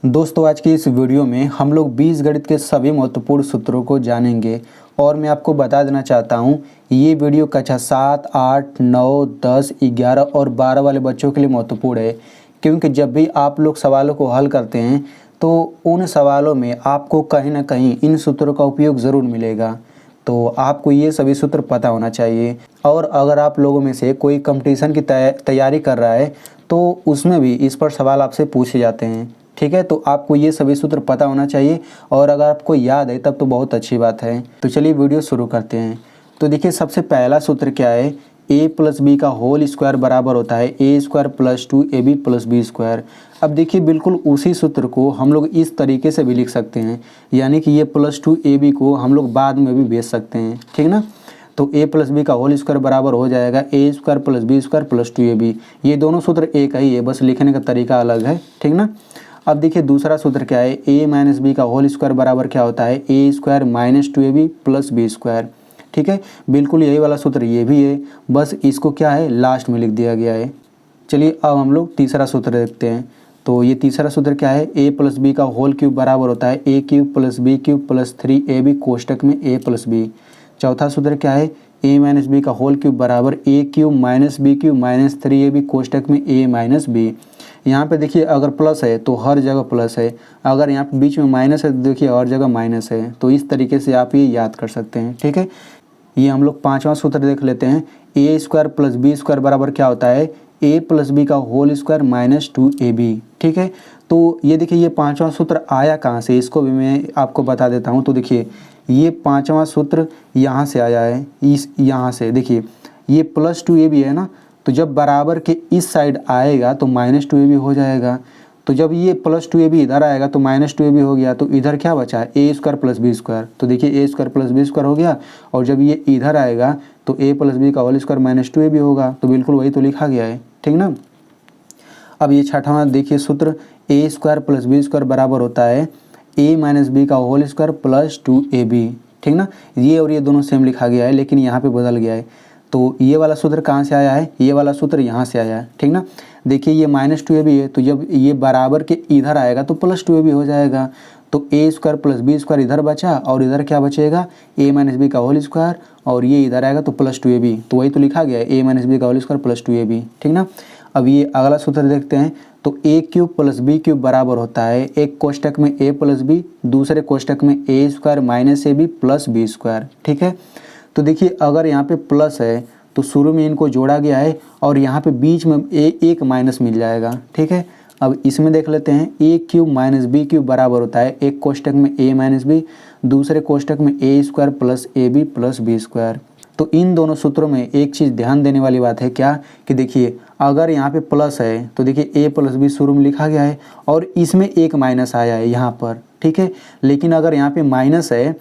दोस्तों आज की इस वीडियो में हम लोग बीजगणित के सभी महत्वपूर्ण सूत्रों को जानेंगे और मैं आपको बता देना चाहता हूँ ये वीडियो कक्षा 7, 8, 9, 10, 11 और 12 वाले बच्चों के लिए महत्वपूर्ण है, क्योंकि जब भी आप लोग सवालों को हल करते हैं तो उन सवालों में आपको कहीं ना कहीं इन सूत्रों का उपयोग ज़रूर मिलेगा। तो आपको ये सभी सूत्र पता होना चाहिए। और अगर आप लोगों में से कोई कंपटीशन की तैयारी कर रहा है तो उसमें भी इस पर सवाल आपसे पूछे जाते हैं, ठीक है। तो आपको ये सभी सूत्र पता होना चाहिए और अगर आपको याद है तब तो बहुत अच्छी बात है। तो चलिए वीडियो शुरू करते हैं। तो देखिए सबसे पहला सूत्र क्या है, a प्लस बी का होल स्क्वायर बराबर होता है A square plus 2ab plus B square. अब देखिए बिल्कुल उसी सूत्र को हम लोग इस तरीके से भी लिख सकते हैं, यानी कि ये प्लस 2ab को हम लोग बाद में भी भेज सकते हैं, ठीक ना। तो a प्लस बी का होल स्क्वायर बराबर हो जाएगा A square plus B square plus 2ab। ये दोनों सूत्र एक ही है, बस लिखने का तरीका अलग है, ठीक ना। अब देखिए दूसरा सूत्र क्या है, a माइनस बी का होल स्क्वायर बराबर क्या होता है A square minus 2ab plus B square, ठीक है। बिल्कुल यही वाला सूत्र ये भी है, बस इसको क्या है लास्ट में लिख दिया गया है। चलिए अब हम लोग तीसरा सूत्र देखते हैं। तो ये तीसरा सूत्र क्या है, a प्लस बी का होल क्यूब बराबर होता है A cube plus B cube plus 3ab कोष्टक में a प्लस बी। चौथा सूत्र क्या है, a माइनस बी का होल क्यूब बराबर A cube minus B cube minus 3ab कोष्टक में a माइनस बी। यहाँ पे देखिए अगर प्लस है तो हर जगह प्लस है, अगर यहाँ पे बीच में माइनस है तो देखिए हर जगह माइनस है। तो इस तरीके से आप ये याद कर सकते हैं, ठीक है। ये हम लोग पांचवा सूत्र देख लेते हैं, ए स्क्वायर प्लस बी स्क्वायर बराबर क्या होता है ए प्लस बी का होल स्क्वायर माइनस 2ab, ठीक है। तो ये देखिए ये पांचवा सूत्र आया कहाँ से, इसको भी मैं आपको बता देता हूँ। तो देखिए ये पांचवा सूत्र यहाँ से आया है, इस यहाँ से देखिए ये प्लस 2ab है ना, तो जब बराबर के इस साइड आएगा तो माइनस 2ab हो जाएगा। तो जब ये प्लस 2ab इधर आएगा तो माइनस 2ab हो गया, तो इधर क्या बचा है A square plus B square. तो देखिए ए स्क्वायर प्लस बी स्क्वायर हो गया, और जब ये इधर आएगा तो ए प्लस बी का होल स्क्वायर माइनस 2ab होगा। तो बिल्कुल वही तो लिखा गया है, ठीक ना। अब ये छठवां देखिए सूत्र, ए स्क्वायर प्लस बी स्क्वायर बराबर होता है ए माइनस बी का होल स्क्वायर प्लस 2ab, ठीक ना। ये और ये दोनों सेम लिखा गया है लेकिन यहाँ पे बदल गया है। तो ये वाला सूत्र कहाँ से आया है, ये वाला सूत्र यहाँ से आया है, ठीक ना। देखिए ये माइनस 2ab है, तो जब ये बराबर के इधर आएगा तो प्लस 2ab हो जाएगा। तो ए स्क्वायर प्लस बी स्क्वायर इधर बचा और इधर क्या बचेगा ए माइनस बी का होल स्क्वायर, और ये इधर आएगा तो प्लस 2ab। तो वही तो लिखा गया है ए माइनस बी का होल स्क्वायर प्लस 2ab, ठीक ना। अब ये अगला सूत्र देखते हैं। तो ए क्यूब प्लस बी क्यूब बराबर होता है एक कोष्टक में ए प्लस बी, दूसरे कोष्टक में A square minus ab plus B square, ठीक है। तो देखिए अगर यहाँ पे प्लस है तो शुरू में इनको जोड़ा गया है और यहाँ पे बीच में एक माइनस मिल जाएगा, ठीक है। अब इसमें देख लेते हैं, ए क्यूब माइनस बी क्यूब बराबर होता है एक कोष्टक में ए माइनस बी, दूसरे कोष्टक में A square plus ab plus B square. तो इन दोनों सूत्रों में एक चीज़ ध्यान देने वाली बात है क्या, कि देखिए अगर यहाँ पे प्लस है तो देखिए ए प्लस बी शुरू में लिखा गया है और इसमें एक माइनस आया है यहाँ पर, ठीक है। लेकिन अगर यहाँ पे माइनस है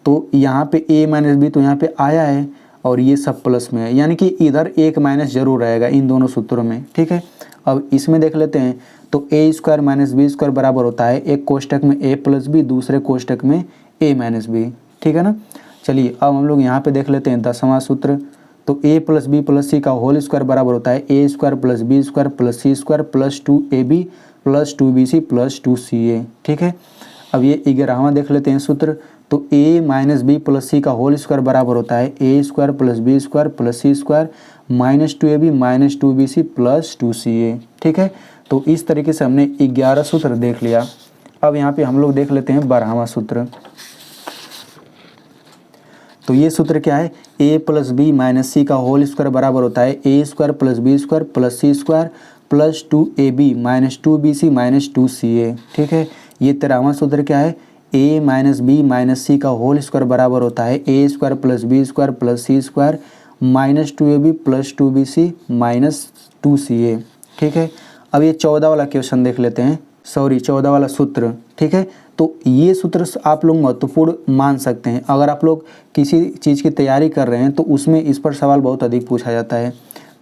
तो यहाँ पे ए माइनस बी तो यहाँ पे आया है और ये सब प्लस में है, यानी कि इधर एक माइनस जरूर रहेगा इन दोनों सूत्रों में, ठीक है। अब इसमें देख लेते हैं। तो ए स्क्वायर माइनस बी स्क्वायर बराबर होता है एक कोष्टक में ए प्लस बी, दूसरे कोष्टक में ए माइनस बी, ठीक है ना। चलिए अब हम लोग यहाँ पे देख लेते हैं 10वां सूत्र। तो A plus B plus C का होल स्क्वायर बराबर होता है A square plus B square plus C square plus 2ab plus 2bc plus 2ca, ठीक है। अब ये 11वां देख लेते हैं सूत्र। तो a minus B plus C का होल स्क्वायर बराबर होता है A square plus B square plus C square minus 2ab minus 2bc plus 2ca, ठीक है। तो इस तरीके से हमने 11 सूत्र देख लिया। अब यहाँ पे हम लोग देख लेते हैं 12वां सूत्र। तो ये सूत्र क्या है, a plus B minus C का होल स्क्वायर बराबर होता है A square plus B square plus C square plus 2ab minus 2bc minus 2ca, ठीक है। ये 13वां सूत्र क्या है, a minus B minus C का होल स्क्वायर बराबर होता है A square plus B square plus C square minus 2ab plus 2bc minus 2ca, ठीक है। अब ये 14 वाला क्वेश्चन देख लेते हैं, 14 वाला सूत्र, ठीक है। तो ये सूत्र आप लोग महत्वपूर्ण मान सकते हैं, अगर आप लोग किसी चीज़ की तैयारी कर रहे हैं तो उसमें इस पर सवाल बहुत अधिक पूछा जाता है।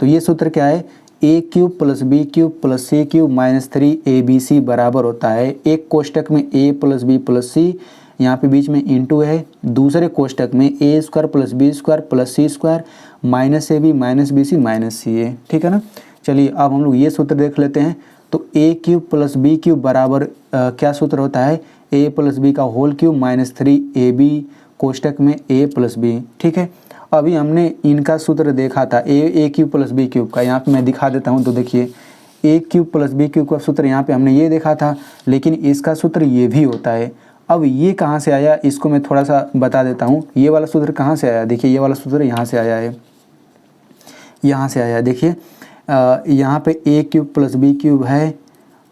तो ये सूत्र क्या है, A cube plus B cube plus C cube minus 3abc बराबर होता है एक कोष्टक में A plus B plus C, यहाँ पे बीच में इंटू है, दूसरे कोष्टक में A square plus B square plus C square minus ab minus bc minus ca, ठीक है ना। चलिए अब हम लोग ये सूत्र देख लेते हैं। तो ए क्यूब प्लस बी क्यूब बराबर क्या सूत्र होता है, ए प्लस बी का होल क्यूब माइनस 3ab कोष्टक में ए प्लस बी। ठीक है, अभी हमने इनका सूत्र देखा था ए क्यूब प्लस बी क्यूब का, यहाँ पे मैं दिखा देता हूँ। तो देखिए ए क्यूब प्लस बी क्यूब का सूत्र यहाँ पे हमने ये देखा था, लेकिन इसका सूत्र ये भी होता है। अब ये कहाँ से आया, इसको मैं थोड़ा सा बता देता हूँ। ये वाला सूत्र कहाँ से आया, देखिए ये वाला सूत्र यहाँ से आया है, यहाँ से आया। देखिए यहाँ पे ए क्यूब प्लस बी क्यूब है,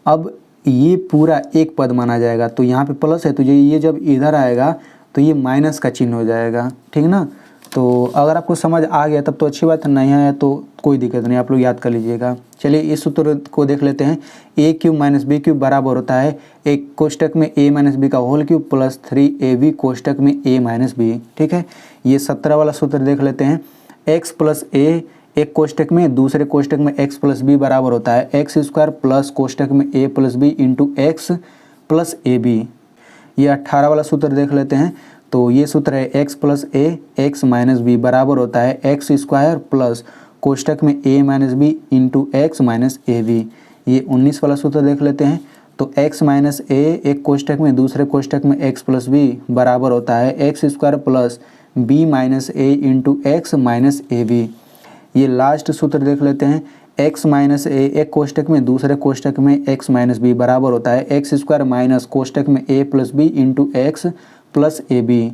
अब ये पूरा एक पद माना जाएगा, तो यहाँ पे प्लस है, तो ये जब इधर आएगा तो ये माइनस का चिन्ह हो जाएगा। ठीक ना, तो अगर आपको समझ आ गया तब तो अच्छी बात है, नहीं आया तो कोई दिक्कत नहीं, आप लोग याद कर लीजिएगा। चलिए इस सूत्र को देख लेते हैं। ए क्यूब माइनस बी क्यूब बराबर होता है एक कोष्टक में ए माइनस बी का होल क्यूब प्लस 3ab कोष्टक में ए माइनस बी। ठीक है, ये 17 वाला सूत्र देख लेते हैं। एक्स प्लस ए एक कोष्टक में, दूसरे कोष्टक में एक्स प्लस बी बराबर होता है एक्स स्क्वायर प्लस कोष्टक में A plus B into X plus A B. ये 18 वाला सूत्र देख लेते हैं। तो ये सूत्र है X plus A X minus B बराबर होता है एक्स स्क्वायर प्लस कोष्टक में A minus B into x minus A B. ये 19 वाला सूत्र देख लेते हैं। तो एक्स माइनस ए एक कोष्टक में, दूसरे कोष्टक में एक्स प्लस बी बराबर होता है x square plus B minus a into x minus A B. ये लास्ट सूत्र देख लेते हैं। एक्स माइनस ए एक कोष्टक में, दूसरे कोष्टक में एक्स माइनस बी बराबर होता है एक्स स्क्वायर माइनस कोष्टक में A plus B into X plus A B.